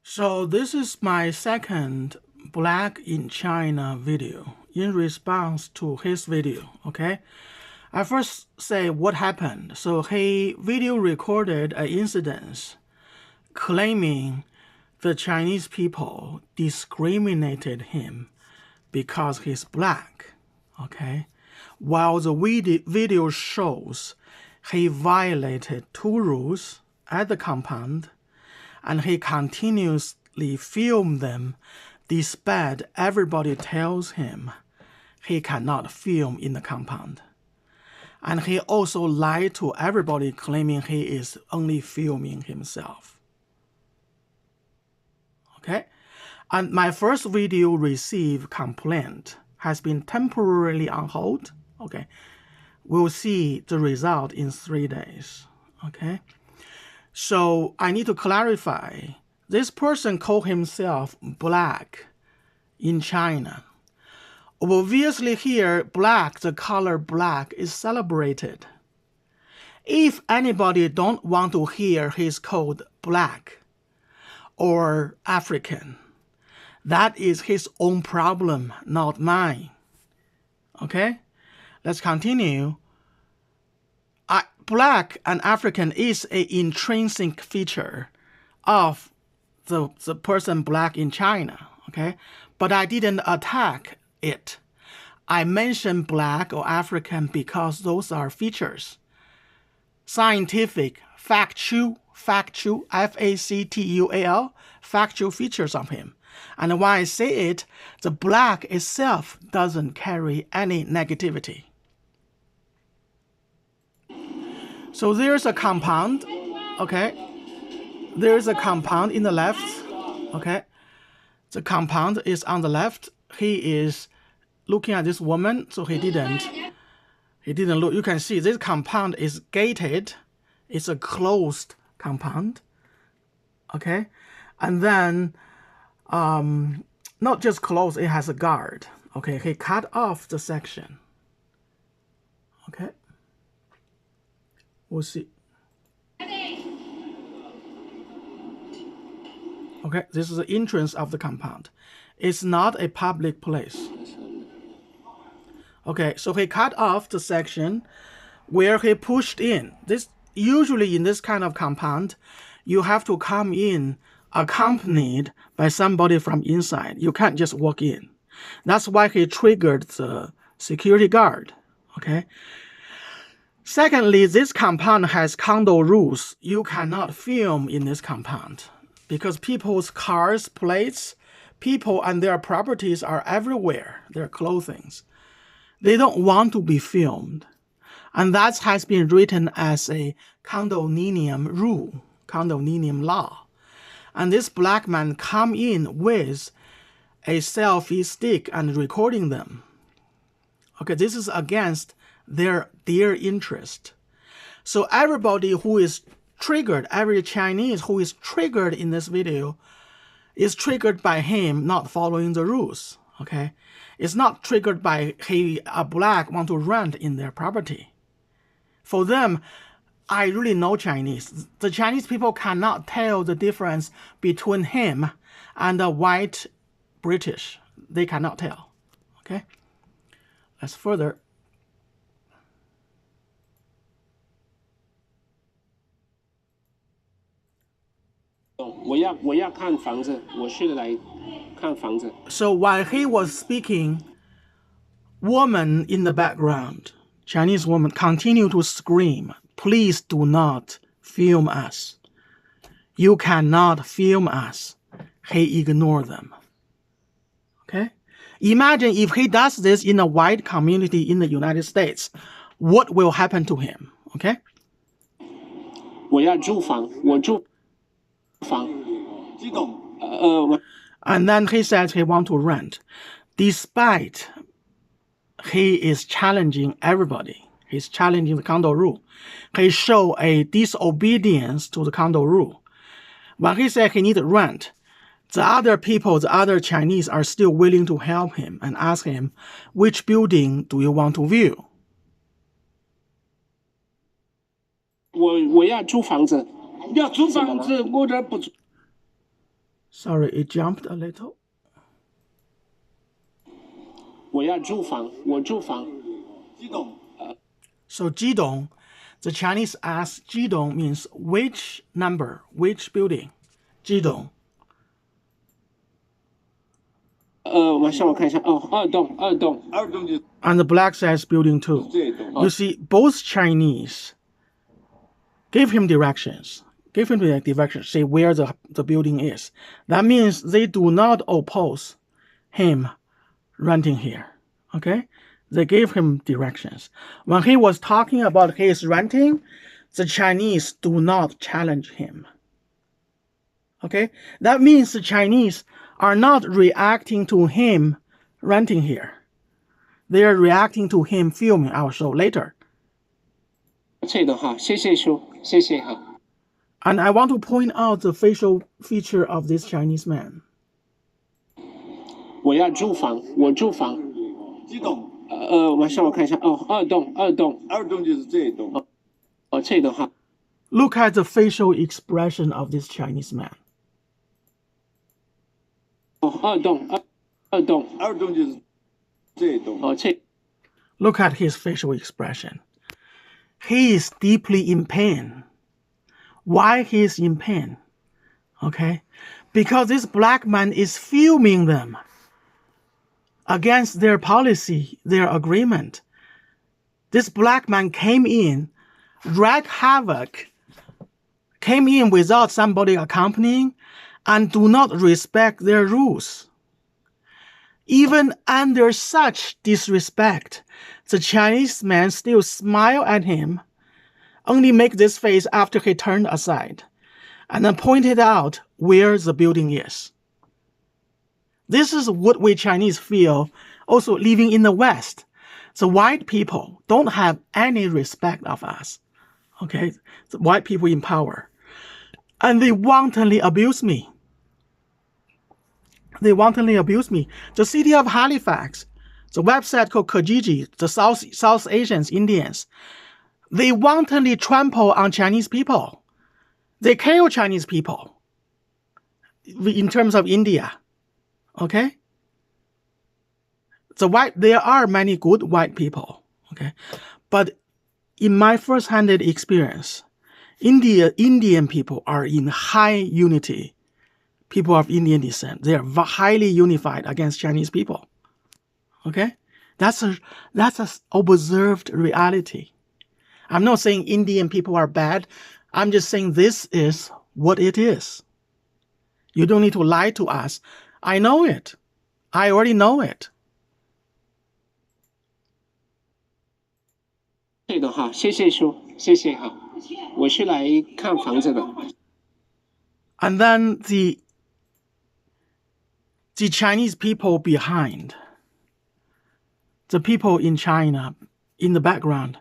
So this is my second Black in China video in response to his video, okay? I first say what happened. So he video recorded an incident claiming the Chinese people discriminated him because he's black, okay? While the video shows he violated two rules at the compound, and he continuously filmed them despite everybody tells him he cannot film in the compound. And he also lied to everybody claiming he is only filming himself. Okay? And my first video received complaint has been temporarily on hold. Okay? We'll see the result in 3 days. Okay? So I need to clarify, this person called himself black in China. Obviously here, black, the color black is celebrated. If anybody don't want to hear he's called black or African, that is his own problem, not mine. Okay? Let's continue. Black and African is an intrinsic feature of the person black in China, okay? But I didn't attack it. I mentioned black or African because those are features. Scientific, factual, F-A-C-T-U-A-L, factual features of him. And when I say it, the black itself doesn't carry any negativity. So there's a compound, okay? There's a compound in the left, okay? The compound is on the left. He is looking at this woman, so he didn't look. You can see this compound is gated. It's a closed compound, okay? And then, not just closed, it has a guard, okay? He cut off the section, okay? We'll see. Okay, this is the entrance of the compound. It's not a public place. Okay, so he cut off the section where he pushed in. This usually in this kind of compound, you have to come in accompanied by somebody from inside. You can't just walk in. That's why he triggered the security guard. Okay. Secondly, this compound has condo rules. You cannot film in this compound because people's cars, plates, people and their properties are everywhere, their clothing. They don't want to be filmed. And that has been written as a condominium rule, condominium law. And this black man come in with a selfie stick and recording them. Okay, this is against their interest. So everybody who is triggered, every Chinese who is triggered in this video is triggered by him not following the rules, okay? It's not triggered by a black want to rent in their property. For them, I really know Chinese. The Chinese people cannot tell the difference between him and a white British. They cannot tell, okay? Let's further. So while he was speaking, woman in the background, Chinese woman, continued to scream, "Please do not film us. You cannot film us." He ignored them. Okay? Imagine if he does this in a white community in the United States, what will happen to him? Okay? And then he said he want to rent. Despite he is challenging everybody. He's challenging the condo rule. He showed a disobedience to the condo rule. When he said he needed rent, the other people, the other Chinese are still willing to help him and ask him, which building do you want to view? Sorry, it jumped a little. 我要住房，我住房。So Jidong, the Chinese ask Jidong means which number, which building? Jidong. 晚上我看一下，哦，二栋。And the black says building 2. You see, both Chinese give him directions. Give him the directions, say where the building is. That means they do not oppose him renting here. Okay? They gave him directions. When he was talking about his renting, the Chinese do not challenge him. Okay? That means the Chinese are not reacting to him renting here. They are reacting to him filming our show later. 这的哈，谢谢叔，谢谢哈。And I want to point out the facial feature of this Chinese man. 我要住房，我住房。几栋？晚上我看一下，哦，二栋。二栋就是这一栋。哦，这的哈。Look at the facial expression of this Chinese man. 哦，二栋。二栋就是这一栋。哦，这。Look at his facial expression. He is deeply in pain. Why he is in pain? Okay? Because this black man is filming them against their policy, their agreement. This black man came in, wreaked havoc, came in without somebody accompanying, and do not respect their rules. Even under such disrespect, the Chinese man still smiled at him, only make this face after he turned aside, and then pointed out where the building is. This is what we Chinese feel also living in the West. The white people don't have any respect of us. Okay? The white people in power. And they wantonly abuse me. They wantonly abuse me. The city of Halifax, the website called Kijiji, the South Asians, Indians, they wantonly trample on Chinese people. They kill Chinese people in terms of India. Okay? There are many good white people. Okay? But in my first-hand experience, Indian people are in high unity. People of Indian descent. They are highly unified against Chinese people. Okay? That's a observed reality. I'm not saying Indian people are bad. I'm just saying this is what it is. You don't need to lie to us. I know it. I already know it. 对的哈，谢谢叔，谢谢哈。我是来看房子的。And then the Chinese people behind, the people in China, in the background,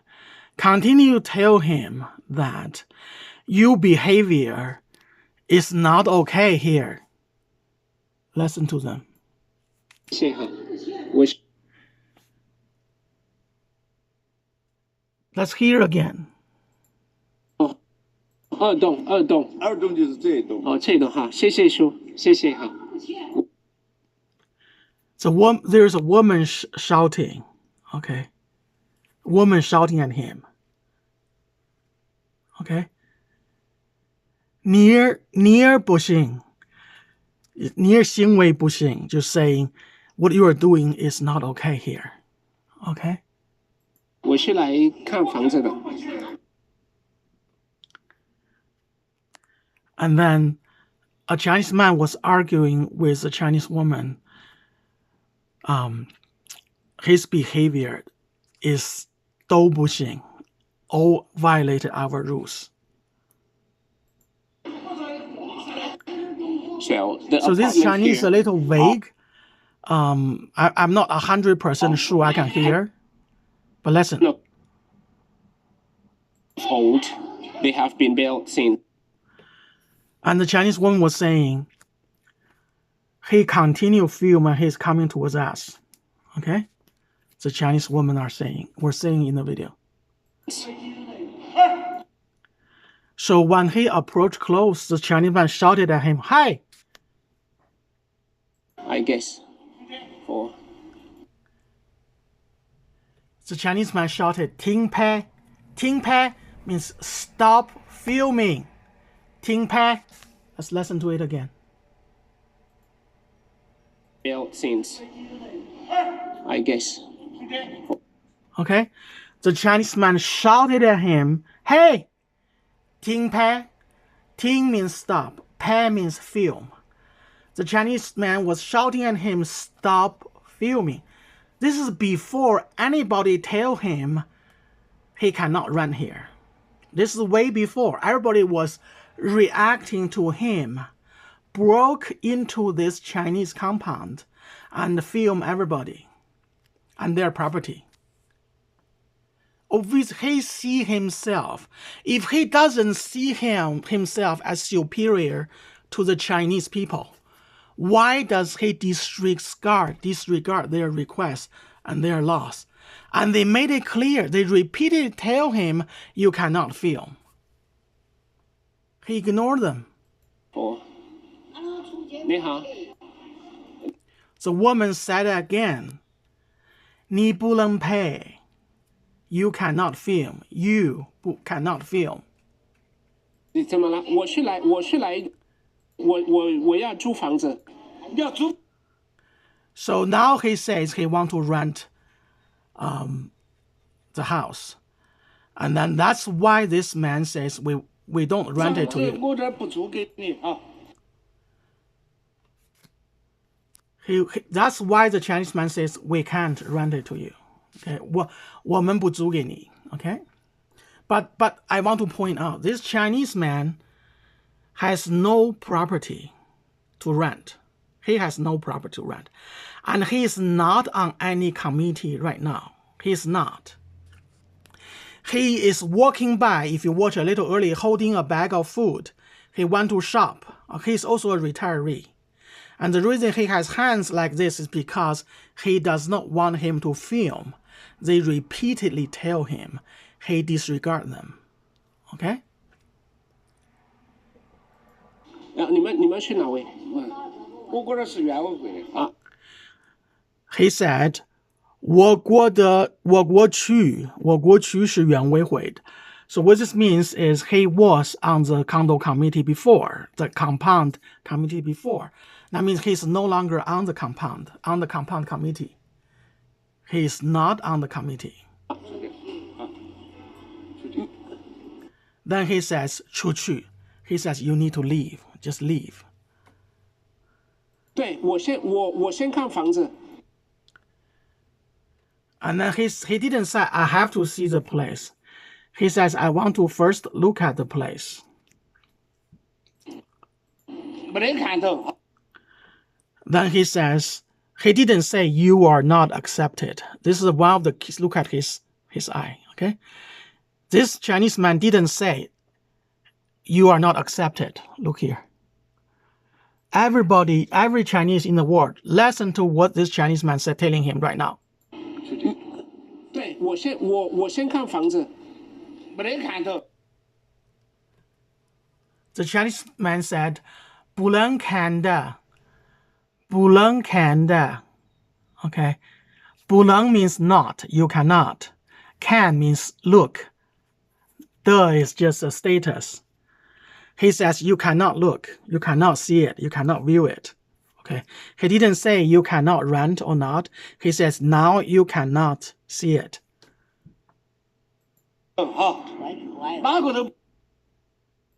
continue to tell him that your behavior is not okay here. Listen to them. 谢谢哈，我是。Let's hear again. 哦，二栋。二栋就是这一栋。哦，这一栋哈，谢谢叔，谢谢哈。There's a woman shouting. Okay. Woman shouting at him. Okay. Near 不行. Near 行为不行, just saying what you are doing is not okay here. Okay? 我是来看房子的。And then a Chinese man was arguing with a Chinese woman. His behavior is 都不行, all violated our rules. So this Chinese is a little vague. I'm not 100% sure I can hear. But listen. Look, old. They have been built since. And the Chinese woman was saying, he continued film and he's coming towards us. Okay? The Chinese women were saying in the video. So when he approached close, the Chinese man shouted at him, "Hi!" I guess. For The Chinese man shouted, 停拍. 停拍 means stop filming. 停拍. Let's listen to it again. male scenes. I guess. Okay? The Chinese man shouted at him, hey, 停拍. 停 means stop. 拍 means film. The Chinese man was shouting at him, stop filming. This is before anybody tell him he cannot run here. This is way before. Everybody was reacting to him, broke into this Chinese compound and film everybody and their property. If he see himself, if he doesn't see himself as superior to the Chinese people, why does he disregard their requests and their laws? And they made it clear. They repeatedly tell him, you cannot film. He ignored them. Oh. The woman said again, 你不能拍. You cannot film. You cannot film. 你怎么了？我是来，我要租房子，要租。So now he says he want to rent the house. And then that's why this man says we don't rent it to you. 我这不租给你啊。That's why the Chinese man says we can't rent it to you. Okay, 我们不租给你. Okay, but I want to point out this Chinese man has no property to rent. He has no property to rent, and he is not on any committee right now. He is not. He is walking by. If you watch a little early, holding a bag of food. He went to shop. He's also a retiree. And the reason he has hands like this is because he does not want him to film. They repeatedly tell him he disregards them. Okay? 你们去哪位？我这是原委会的啊。He said, 我国区是原委会的. So what this means is he was on the condo committee before, the compound committee before. That means he's no longer on the compound committee. He is not on the committee. Then he says, 出去. He says, you need to leave. Just leave. 对，我先看房子。And then he didn't say, I have to see the place. He says, I want to first look at the place. 没人看到。Then he says, he didn't say you are not accepted. This is one of the keys. Look at his eye, okay? This Chinese man didn't say you are not accepted. Look here. Every Chinese in the world, listen to what this Chinese man said, telling him right now. 对，我先看房子，没人看到。The Chinese man said, 不能看的. 不能看的. Okay. 不能 means not. You cannot. Can means look. The is just a status. He says you cannot look. You cannot see it. You cannot view it. Okay. He didn't say you cannot rent or not. He says now you cannot see it. 好，哪个都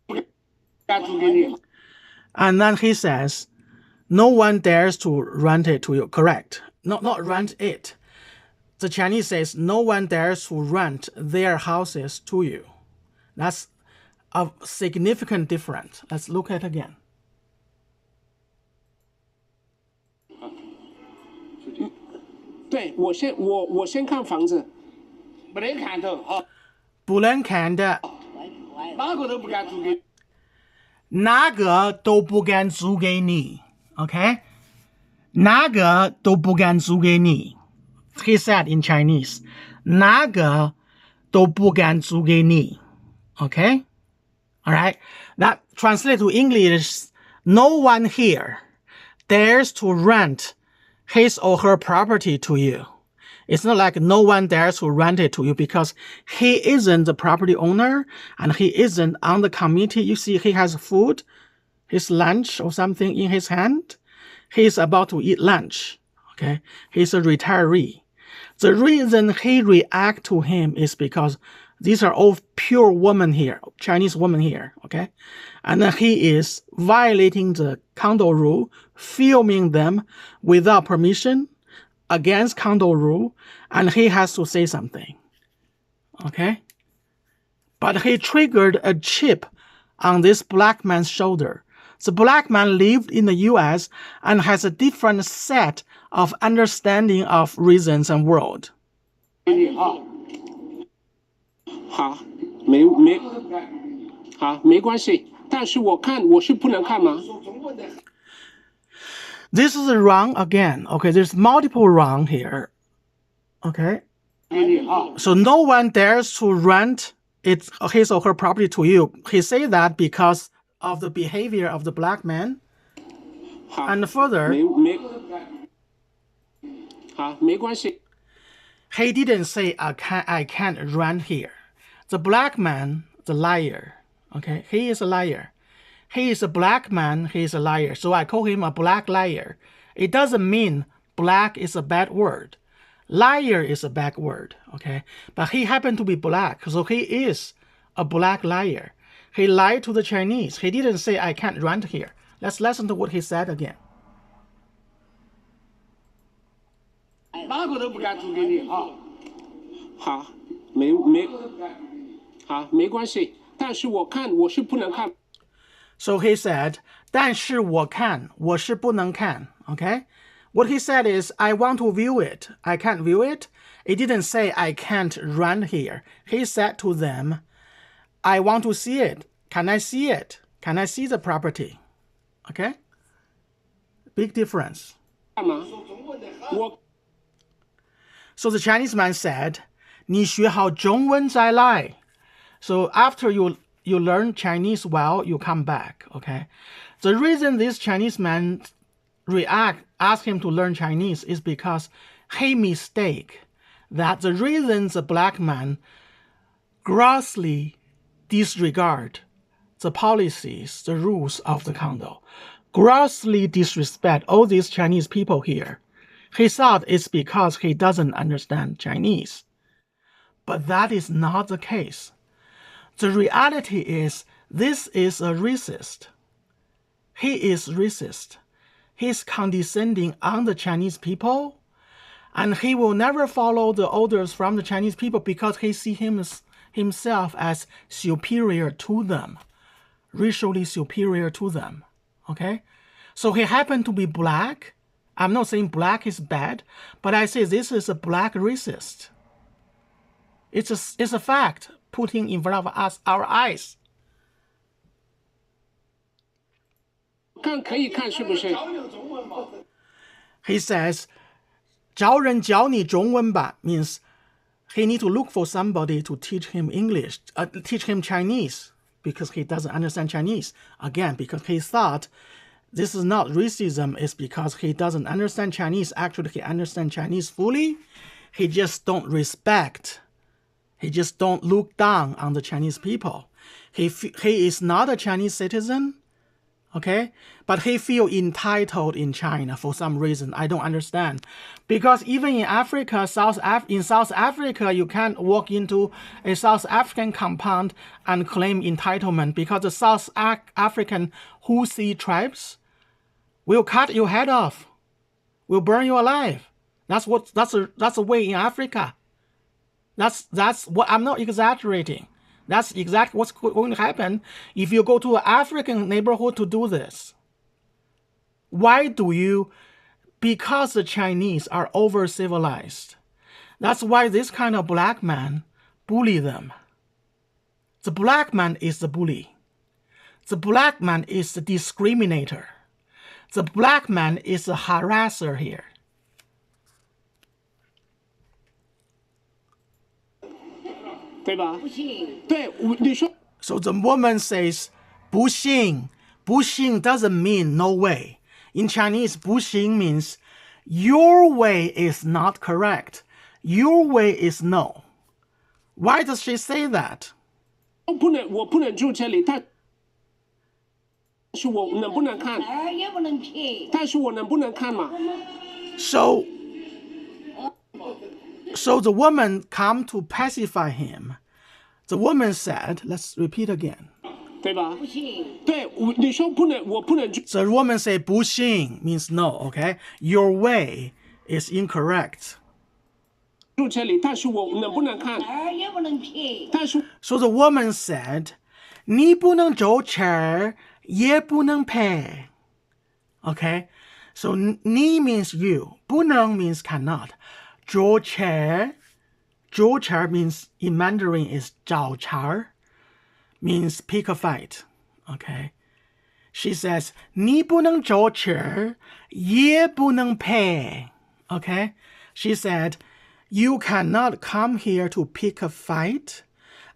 不敢租给你。And then he says, no one dares to rent it to you. Correct. Not rent it. The Chinese says no one dares to rent their houses to you. That's a significant difference. Let's look at it again. 对，我先看房子，没人看到啊。不能看的。哪个都不敢租给。哪个都不敢租给你。Okay? 哪个都不敢租给你. He said in Chinese. 哪个都不敢租给你. Okay? Alright? That translated to English is no one here dares to rent his or her property to you. It's not like no one dares to rent it to you because he isn't the property owner and he isn't on the committee. You see, he has food, his lunch or something in his hand. He's about to eat lunch. Okay, he's a retiree. The reason he react to him is because these are all pure women here, Chinese women here, okay? And then he is violating the condo rule, filming them without permission, against condo rule, and he has to say something, okay? But he triggered a chip on this black man's shoulder. The black man lived in the US and has a different set of understanding of reasons and world. 好，没关系。但是我是不能看吗？ This is wrong again. Okay, there's multiple wrong here. Okay. So no one dares to rent his or her property to you. He say that because of the behavior of the black man. And further, 没关系。 he didn't say I can't rent here. The black man, the liar. Okay, he is a liar. He is a black man, he is a liar. So I call him a black liar. It doesn't mean black is a bad word. Liar is a bad word, okay? But he happened to be black, so he is a black liar. He lied to the Chinese. He didn't say I can't rent here. Let's listen to what he said again. 哪个都不敢租给你啊！好，没关系。但是我是不能看。 So he said, 但是我看，我是不能看. Okay? What he said is, I want to view it. I can't view it. He didn't say I can't rent here. He said to them, I want to see it. Can I see it? Can I see the property? Okay? Big difference. So the Chinese man said, 你学好中文再来. So after you learn Chinese well, you come back, okay? The reason this Chinese man ask him to learn Chinese is because he mistake that the reason the black man grossly disregard the policies, the rules of the condo, grossly disrespect all these Chinese people here. He thought it's because he doesn't understand Chinese. But that is not the case. The reality is, this is a racist. He is racist. He's condescending on the Chinese people, and he will never follow the orders from the Chinese people because he sees himself as superior to them, racially superior to them. Okay? So he happened to be black. I'm not saying black is bad, but I say this is a black racist. It's a fact putting in front of us, our eyes. 可以看是不是？ He says, 找人教你中文吧 means he need to look for somebody to teach him English, teach him Chinese, because he doesn't understand Chinese. Again, because he thought this is not racism, it's because he doesn't understand Chinese. Actually, he understands Chinese fully. He just don't respect. He just don't look down on the Chinese people. He is not a Chinese citizen, okay? But he feel entitled in China for some reason. I don't understand. Because even in Africa, in South Africa, you can't walk into a South African compound and claim entitlement because the South African Husi tribes will cut your head off, will burn you alive. That's a way in Africa. That's what I'm not exaggerating. That's exactly what's going to happen if you go to an African neighborhood to do this. Why do you? Because the Chinese are over-civilized. That's why this kind of black man bully them. The black man is the bully. The black man is the discriminator. The black man is the harasser here. So the woman says, 不信. 不信 doesn't mean no way. In Chinese, 不行 means your way is not correct. Your way is no. Why does she say that? 我不能住这里，但是我能不能看？但是我能不能看嘛？ So the woman come to pacify him. The woman said, let's repeat again. 对吧？对，你说不能，我不能住。 The woman said, 不行 means no, okay? Your way is incorrect. 住这里，但是我能不能看？但是 So the woman said, 你不能走这儿，也不能陪. Okay? So 你 means you. 不能 means cannot. 走这儿means in Mandarin is 找茬儿, means pick a fight. Okay? She says, 你不能走这儿，也不能陪. Okay? She said, you cannot come here to pick a fight,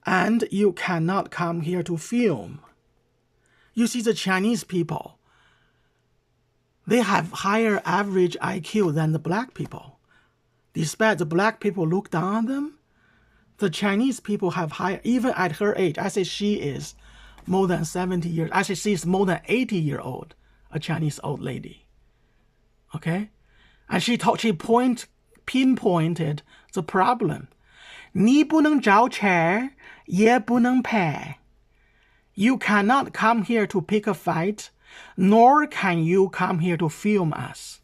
and you cannot come here to film. You see, the Chinese people, they have higher average IQ than the black people. Despite the black people look down on them, the Chinese people have higher, even at her age. I say she is more than 70 years. Actually, she's more than 80-year-old, a Chinese old lady. Okay? And she pinpointed the problem. 你不能找茬，也不能陪. You cannot come here to pick a fight, nor can you come here to film us.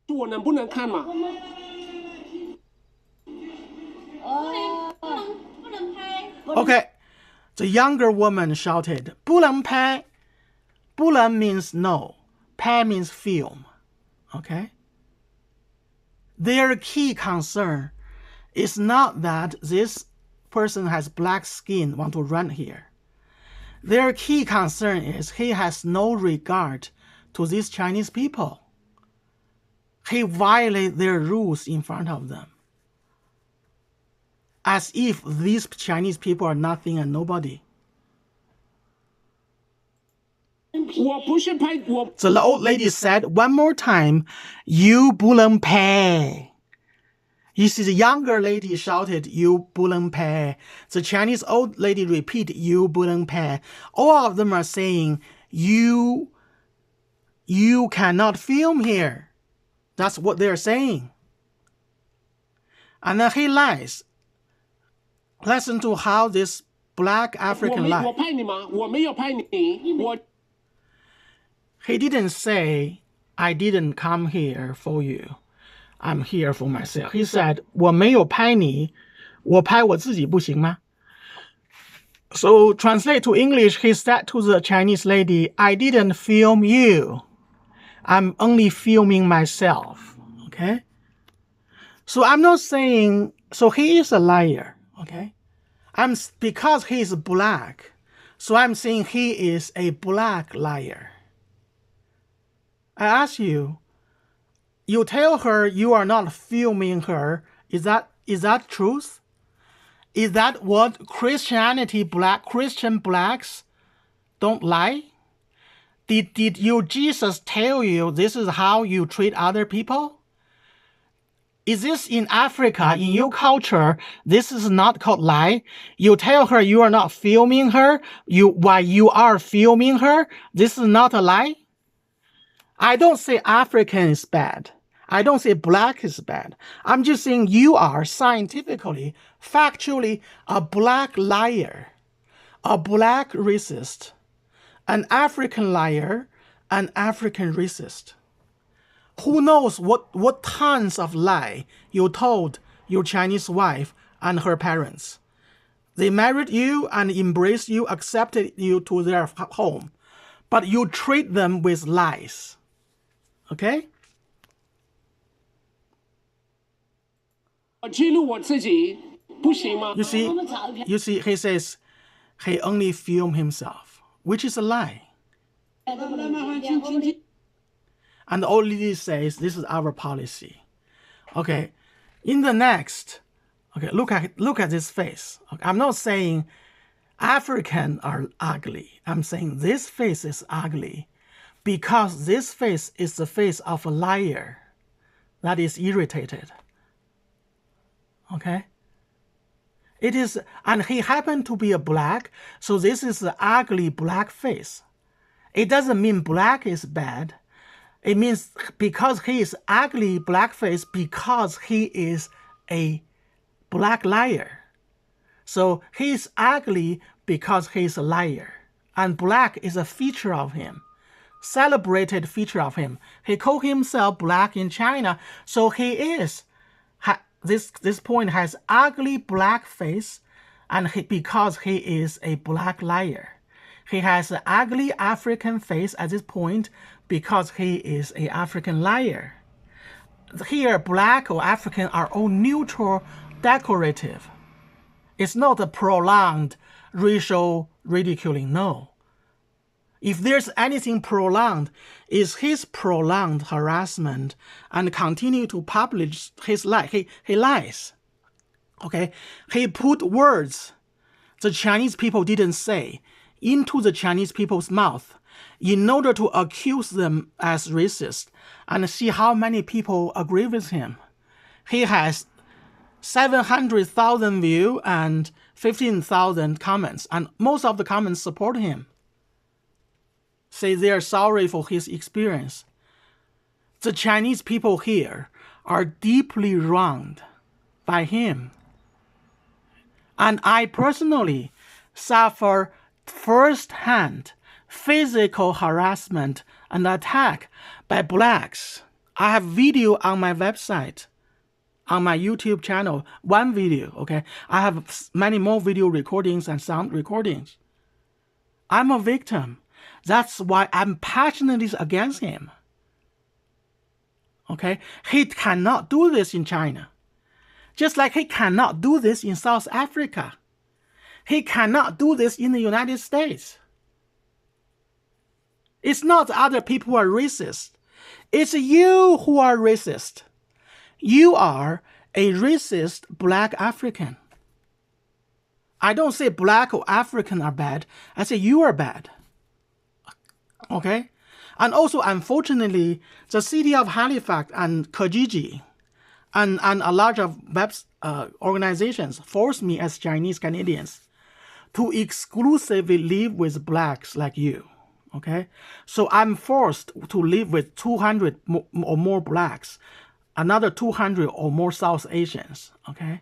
我能不能看嘛？ Okay, the younger woman shouted, 不能拍. 不能 means no. 拍 means film. Okay? Their key concern is not that this person has black skin, want to run here. Their key concern is he has no regard to these Chinese people. He violates their rules in front of them. As if these Chinese people are nothing and nobody. 我不是拍我。 The old lady said one more time, you 不能拍. You see, the younger lady shouted, you 不能拍. The Chinese old lady repeated, you 不能拍. All of them are saying, you cannot film here. That's what they're saying. And then he lies. Listen to how this black African lies. 我拍你吗？我没有拍你，我。 He didn't say, I didn't come here for you. I'm here for myself. He said, 我没有拍你，我拍我自己不行吗? So translate to English, he said to the Chinese lady, I didn't film you. I'm only filming myself. Okay? So I'm not saying, so he is a liar. Okay? Because he's black, so I'm saying he is a black liar. I ask you, you tell her you are not filming her. Is that truth? Is that what Christian blacks don't lie? Did Jesus tell you this is how you treat other people? Is this in Africa, in your culture, this is not called lie? You tell her you are not filming her, while you are filming her, this is not a lie? I don't say African is bad. I don't say black is bad. I'm just saying you are scientifically, factually, a black liar, a black racist, an African liar, an African racist. Who knows what tons of lie you told your Chinese wife and her parents. They married you and embraced you, accepted you to their home, but you treat them with lies. Okay? 我记录我自己不行吗？ You see, he says he only filmed himself, which is a lie. And the old lady says, this is our policy. Okay, in the next, okay, look at this face. Okay, I'm not saying African are ugly. I'm saying this face is ugly because this face is the face of a liar that is irritated. Okay? It is, and he happened to be a black, so this is the ugly black face. It doesn't mean black is bad. It means because he is ugly blackface because he is a black liar. So he is ugly because he is a liar. And black is a feature of him, celebrated feature of him. He called himself black in China, so he is. This point has ugly black face, and because he is a black liar. He has an ugly African face at this point because he is an African liar. Here, black or African are all neutral, decorative. It's not a prolonged racial ridiculing, no. If there's anything prolonged, it's his prolonged harassment and continue to publish his lie. He lies. Okay? He put words the Chinese people didn't say into the Chinese people's mouth in order to accuse them as racist and see how many people agree with him. He has 700,000 views and 15,000 comments, and most of the comments support him. Say they are sorry for his experience. The Chinese people here are deeply wronged by him. And I personally suffer first-hand physical harassment and attack by blacks. I have video on my website, on my YouTube channel, one video, okay? I have many more video recordings and sound recordings. I'm a victim. That's why I'm passionately against him. Okay? He cannot do this in China. Just like he cannot do this in South Africa. He cannot do this in the United States. It's not other people who are racist. It's you who are racist. You are a racist black African. I don't say black or African are bad. I say you are bad. Okay? And also, unfortunately, the city of Halifax and Kijiji and a large of web organizations force me as Chinese Canadians to exclusively live with blacks like you. Okay? So I'm forced to live with 200 or more blacks, another 200 or more South Asians. Okay?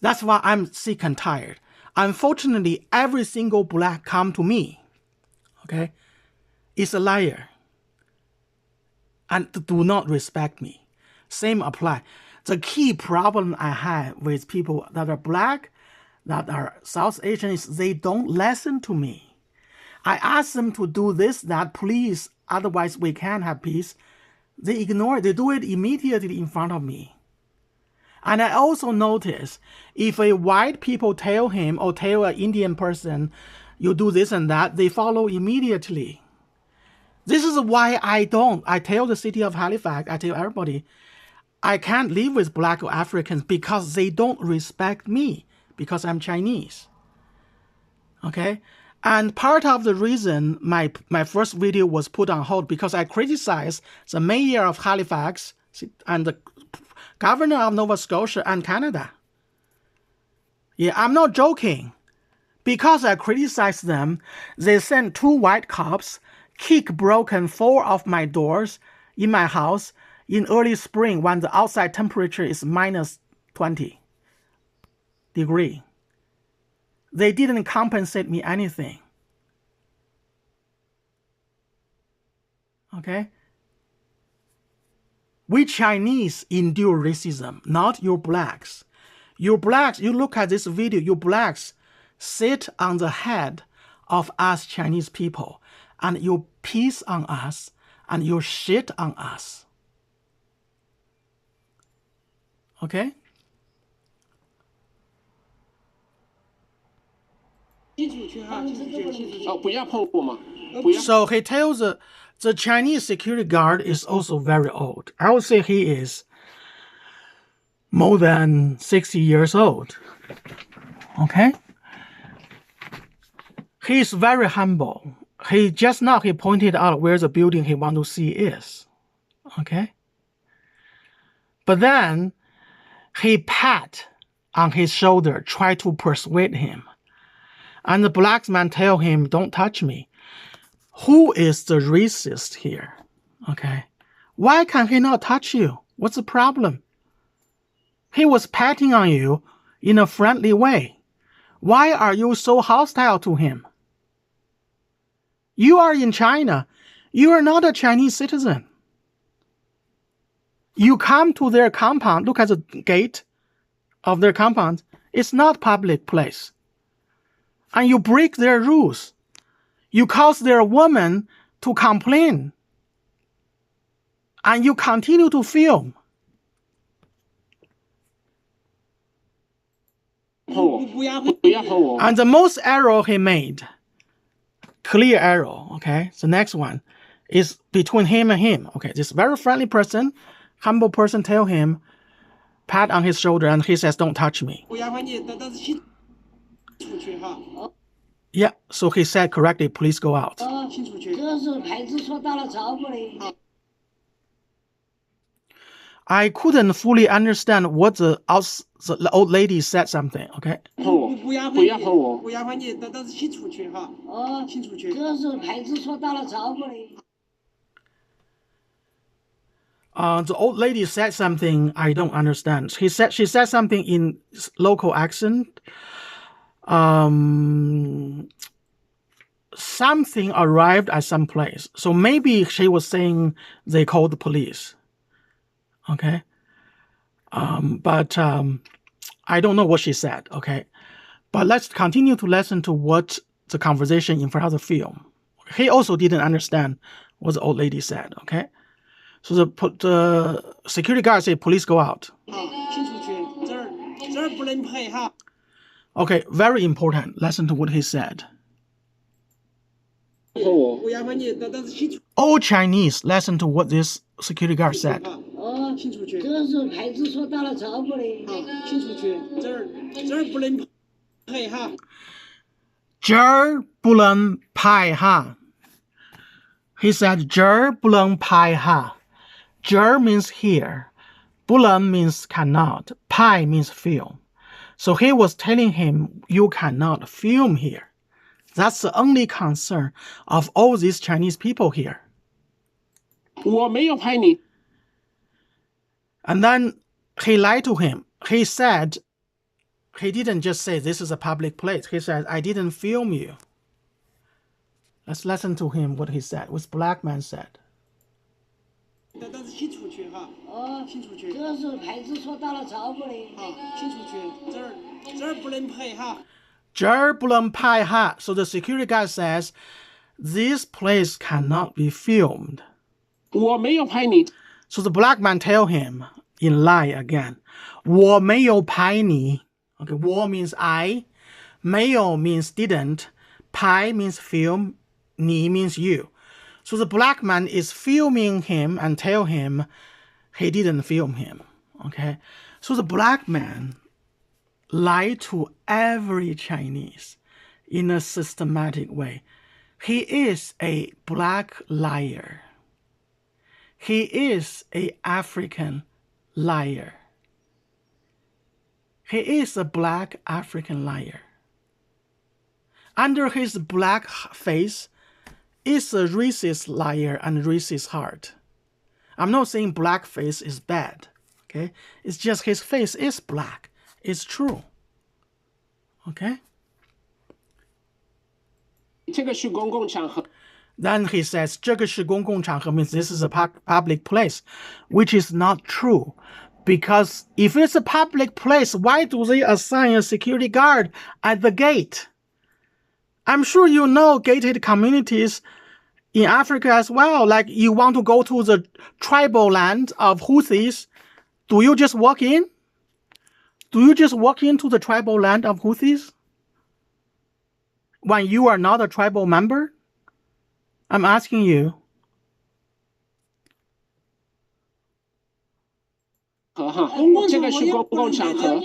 That's why I'm sick and tired. Unfortunately, every single black come to me, okay, is a liar and do not respect me. Same apply. The key problem I have with people that are black, that are South Asian, is they don't listen to me. I ask them to do this, that, please, otherwise we can't have peace. They ignore it. They do it immediately in front of me. And I also notice if a white people tell him or tell an Indian person, you do this and that, they follow immediately. This is why I tell the city of Halifax, I tell everybody, I can't live with black or Africans because they don't respect me because I'm Chinese. Okay? And part of the reason my first video was put on hold because I criticized the mayor of Halifax and the governor of Nova Scotia and Canada. Yeah, I'm not joking. Because I criticized them, they sent 2 white cops, broken 4 of my doors in my house in early spring when the outside temperature is minus 20 degrees. They didn't compensate me anything. Okay? We Chinese endure racism, not your blacks. You blacks, you look at this video, you blacks sit on the head of us Chinese people, and you piss on us, and you shit on us. Okay? So he tells the Chinese security guard is also very old. I would say he is more than 60 years old. Okay? He's very humble. He pointed out where the building he want to see is. Okay. But then he pat on his shoulder, try to persuade him. And the black man tell him, don't touch me. Who is the racist here? Okay. Why can he not touch you? What's the problem? He was patting on you in a friendly way. Why are you so hostile to him? You are in China. You are not a Chinese citizen. You come to their compound, look at the gate of their compound. It's not public place. And you break their rules. You cause their woman to complain. And you continue to film. And the most error he made, clear error, okay? The next one is between him and him. Okay, this very friendly person, humble person tell him, pat on his shoulder, and he says, don't touch me. Yeah, so he said correctly, please go out. I couldn't fully understand what the old lady said something, okay? The old lady said something I don't understand. She said something in local accent. Something arrived at some place. So maybe she was saying they called the police. Okay. But I don't know what she said. Okay. But let's continue to listen to what the conversation in front of the film. He also didn't understand what the old lady said. Okay. So the security guard said, police go out. Okay, very important. Listen to what he said. All Chinese, listen to what this security guard said. 这儿不能拍哈. He said, 这儿不能拍哈. 这儿 means here. 不能 means cannot. 拍 means film. So he was telling him, you cannot film here. That's the only concern of all these Chinese people here. 我没有拍你. And then he lied to him. He said, he didn't just say this is a public place. He said, I didn't film you. Let's listen to him what he said, what black man said. 但是请出去哈，请出去。这是派出所打了招呼的，请出去，这儿不能拍哈。这儿不能拍哈. So the security guard says, this place cannot be filmed. 我没有拍你. So the black man tell him in lie again. 我没有拍你. Okay, 我 means I. 没有 means didn't. 拍 means film. 你 means you. So the black man is filming him and tell him he didn't film him. Okay. So the black man lied to every Chinese in a systematic way. He is a black liar. He is an African liar. He is a black African liar. Under his black face is a racist liar and racist heart. I'm not saying black face is bad. Okay? It's just his face is black. It's true. Okay? 这个是公共场合. Then he says, 这个是公共场合 means this is a public place, which is not true. Because if it's a public place, why do they assign a security guard at the gate? I'm sure you know gated communities in Africa as well. Like you want to go to the tribal land of Houthis. Do you just walk in? Do you just walk into the tribal land of Houthis when you are not a tribal member? I'm asking you. 这个是公共场合.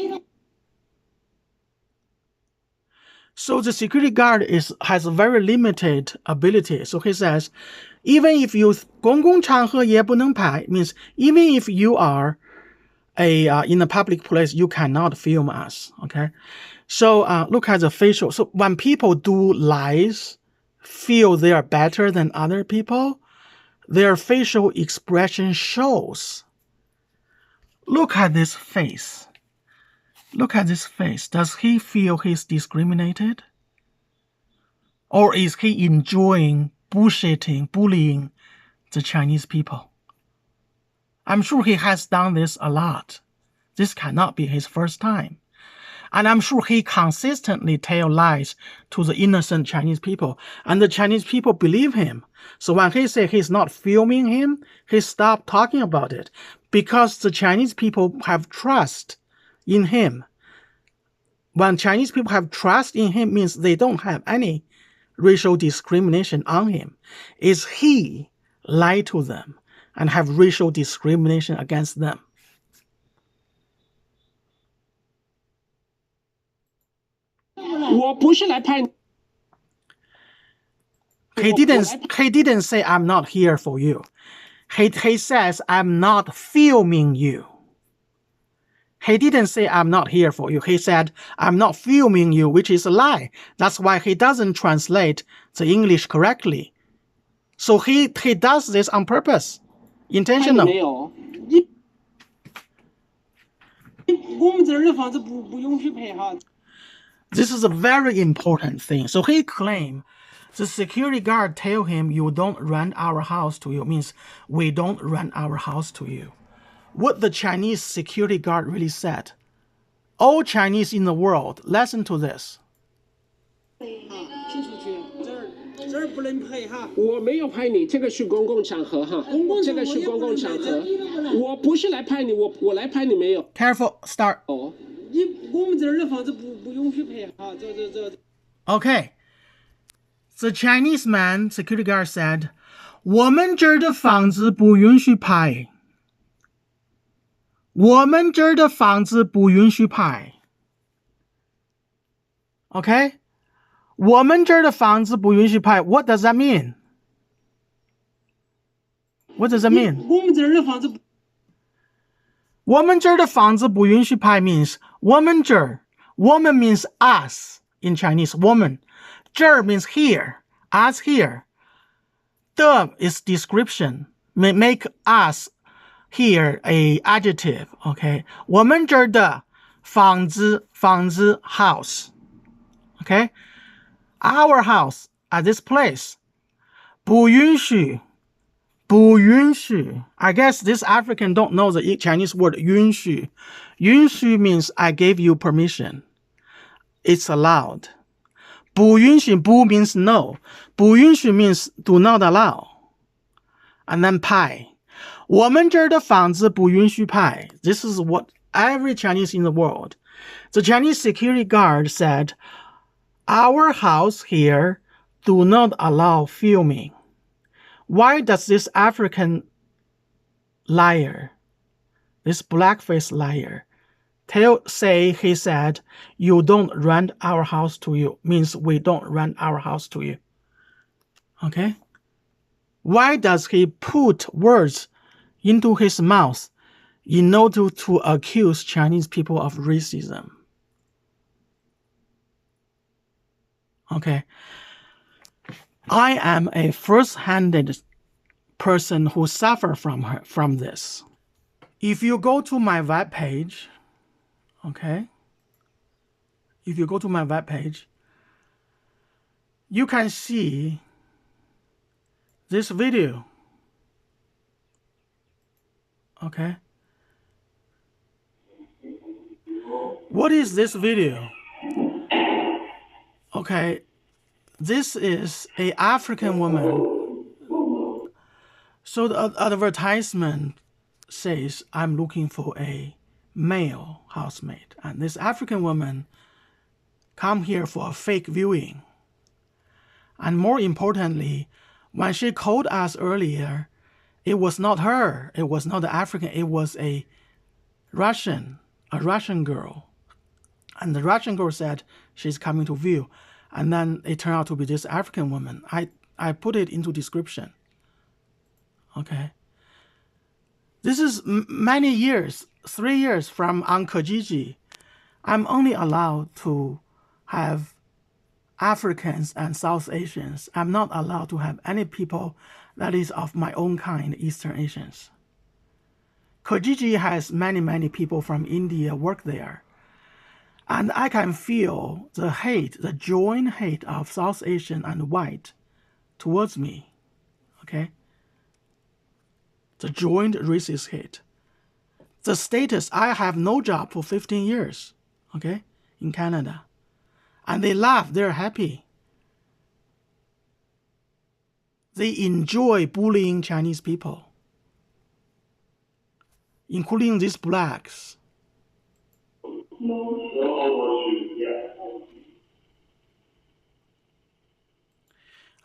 So the security guard has a very limited ability. So he says, even if you 公共场合也不能拍 means even if you are in a public place, you cannot film us. Okay, so look at the facial. So when people do lies, feel they are better than other people, their facial expression shows. Look at this face. Look at this face. Does he feel he's discriminated? Or is he enjoying bullshitting, bullying the Chinese people? I'm sure he has done this a lot. This cannot be his first time. And I'm sure he consistently tells lies to the innocent Chinese people. And the Chinese people believe him. So when he says he's not filming him, he stopped talking about it. Because the Chinese people have trust in him. When Chinese people have trust in him means they don't have any racial discrimination on him. Is he lie to them and have racial discrimination against them? He didn't say I'm not here for you. He says I'm not filming you. He didn't say I'm not here for you. He said I'm not filming you, which is a lie. That's why he doesn't translate the English correctly. So he does this on purpose, intentional. This is a very important thing. So he claimed the security guard tell him you don't rent our house to you, means we don't rent our house to you. What the Chinese security guard really said. All Chinese in the world, listen to this. Careful, start. Okay. The Chinese man, security guard said, 我们这儿的房子不允许拍。我们这儿的房子不允许拍。Okay? 我们这儿的房子不允许拍。What does that mean? What does that mean? 我们这儿的房子不允许拍 means 我们这儿 woman means us in Chinese, woman. 这儿 means here, us here. 的 is description, make us here a adjective, okay? 我们这儿的房子 house, okay? Our house at this place. 不允许 I guess this African don't know the Chinese word 允许. 允许 means I gave you permission. It's allowed. 不允许 不 means no. 不允许 means do not allow. And then 拍. 我们这儿的房子不允许拍. This is what every Chinese in the world. The Chinese security guard said, our house here do not allow filming. Why does this African liar, this blackface liar, he said, you don't rent our house to you, means we don't rent our house to you. Okay? Why does he put words into his mouth in order to accuse Chinese people of racism? Okay. I am a first-handed person who suffer from this. If you go to my webpage, okay? If you go to my webpage, you can see this video. Okay? What is this video? Okay, this is an African woman. So the advertisement says, I'm looking for a male housemate. And this African woman come here for a fake viewing. And more importantly, when she called us earlier, it was not her. It was not the African. It was a Russian girl. And the Russian girl said she's coming to view. And then it turned out to be this African woman. I put it into description. Okay. This is many years, 3 years from on Kijiji. I'm only allowed to have Africans and South Asians. I'm not allowed to have any people that is of my own kind, Eastern Asians. Kijiji has many people from India work there. And I can feel the hate, the joint hate of South Asian and white towards me. Okay? The joint racist hate. The status, I have no job for 15 years, okay, in Canada. And they laugh, they're happy. They enjoy bullying Chinese people, including these blacks.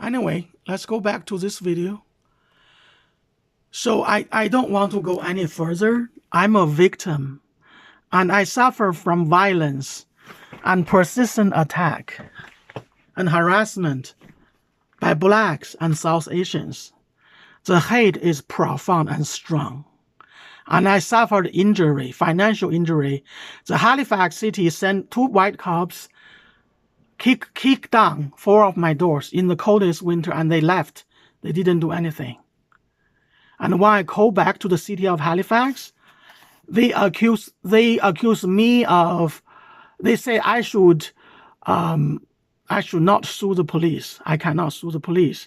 Anyway, let's go back to this video. So I don't want to go any further. I'm a victim, and I suffer from violence and persistent attack and harassment by blacks and South Asians. The hate is profound and strong. And I suffered injury, financial injury. The Halifax city sent 2 white cops, kick down 4 of my doors in the coldest winter, and they left. They didn't do anything. And when I call back to the city of Halifax, they accuse me of, they say I should not sue the police. I cannot sue the police.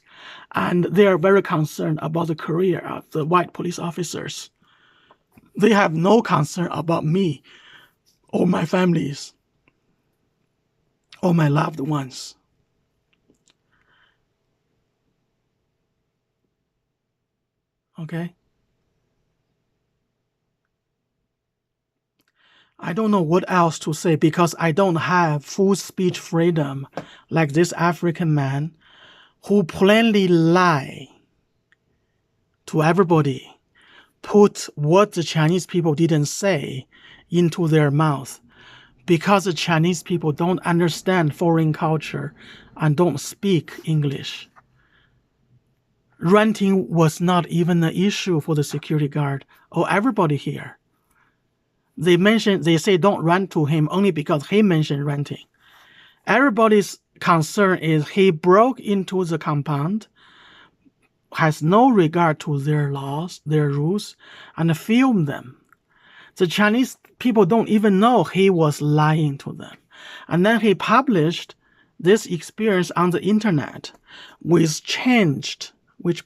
And they are very concerned about the career of the white police officers. They have no concern about me or my families or my loved ones. Okay? I don't know what else to say because I don't have full speech freedom like this African man who plainly lie to everybody, put what the Chinese people didn't say into their mouth because the Chinese people don't understand foreign culture and don't speak English. Renting was not even an issue for the security guard or everybody here. They say don't rent to him only because he mentioned renting. Everybody's concern is he broke into the compound, has no regard to their laws, their rules, and filmed them. The Chinese people don't even know he was lying to them. And then he published this experience on the internet, which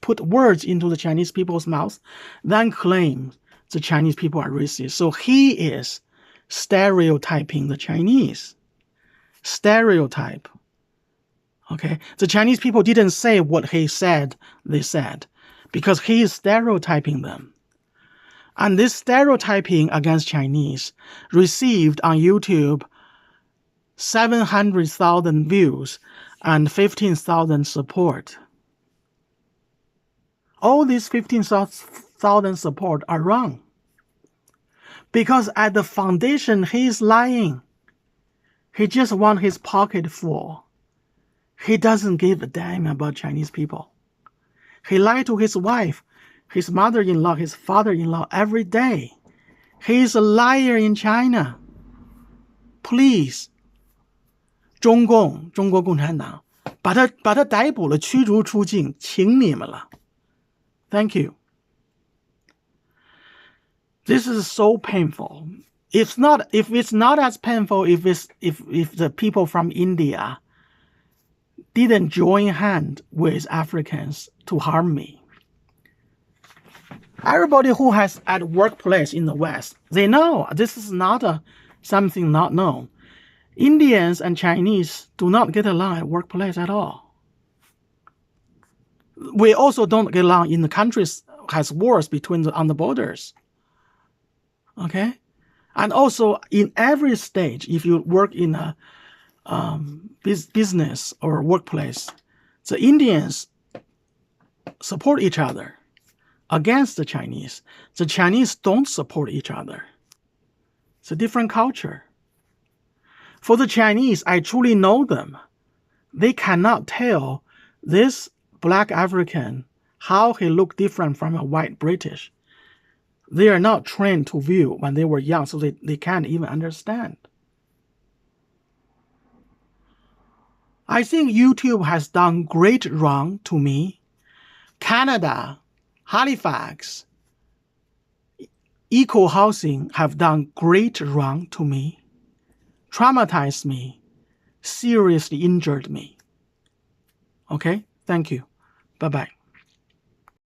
put words into the Chinese people's mouth, then claimed the Chinese people are racist. So he is stereotyping the Chinese. Stereotype. Okay? The Chinese people didn't say what he said they said because he is stereotyping them. And this stereotyping against Chinese received on YouTube 700,000 views and 15,000 support. All these 15,000 support are wrong. Because at the foundation, he is lying. He just wants his pocket full. He doesn't give a damn about Chinese people. He lied to his wife, his mother-in-law, his father-in-law every day. He is a liar in China. Please, 中国共产党把他逮捕了，驱逐出境，请你们了。Thank you. This is so painful. If it's not as painful if the people from India didn't join hand with Africans to harm me. Everybody who has at workplace in the West, they know this is not something not known. Indians and Chinese do not get along at workplace at all. We also don't get along in the countries has wars on the borders. Okay? And also in every stage, if you work in a business or workplace, the Indians support each other against the Chinese. The Chinese don't support each other. It's a different culture. For the Chinese, I truly know them. they cannot tell this black African how he looked different from a white British. They are not trained to view when they were young, so they can't even understand. I think YouTube has done great wrong to me. Canada, Halifax, equal housing have done great wrong to me, traumatized me, seriously injured me. Okay, thank you. Bye-bye.